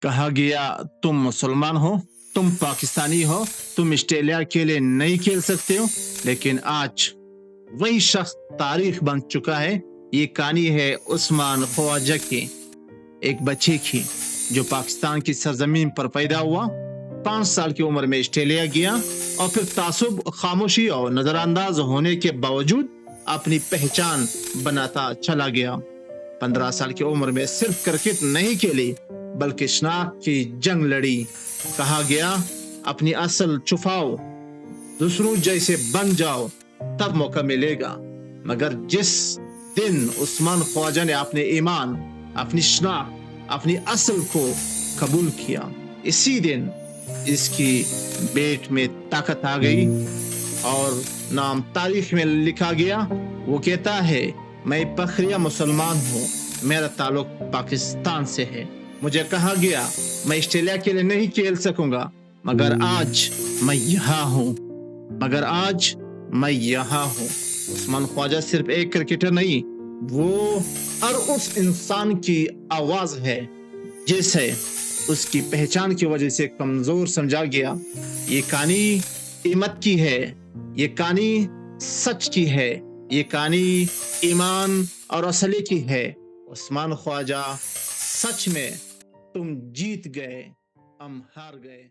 कहा गया तुम मुसलमान हो, तुम पाकिस्तानी हो, तुम ऑस्ट्रेलिया के लिए नहीं खेल सकते हो। लेकिन आज वही शख्स तारीख बन चुका है। ये कहानी है उस्मान ख्वाजा की, एक बच्चे की जो पाकिस्तान की सरजमीन पर पैदा हुआ, 5 साल की उम्र में ऑस्ट्रेलिया गया और फिर तासुब, खामोशी और नजरअंदाज होने के बावजूद अपनी पहचान बनाता चला गया। 15 साल की उम्र में सिर्फ क्रिकेट नहीं खेली बल्कि शनाख्त की जंग लड़ी। कहा गया अपनी असल छुपाओ, दूसरों जैसे बन जाओ, तब मौका मिलेगा। मगर जिस दिन उस्मान ख्वाजा ने अपने ईमान, अपनी शनाख्त, अपनी असल को कबूल किया, इसी दिन इसकी बेट में ताकत आ गई और नाम तारीख में लिखा गया। वो कहता है, मैं पखरिया मुसलमान हूँ, मेरा ताल्लुक पाकिस्तान से है। मुझे कहा गया मैं ऑस्ट्रेलिया के लिए नहीं खेल सकूंगा, मगर आज मैं यहाँ हूँ, मगर आज मैं यहाँ हूँ। उस्मान ख्वाजा सिर्फ एक क्रिकेटर नहीं, वो हर उस इंसान की आवाज है जिसे उसकी पहचान की वजह से कमजोर समझा गया। ये कहानी हिम्मत की है, ये कहानी सच की है, ये कहानी ईमान और असली की है। उस्मान ख्वाजा, सच में तुम जीत गए, हम हार गए।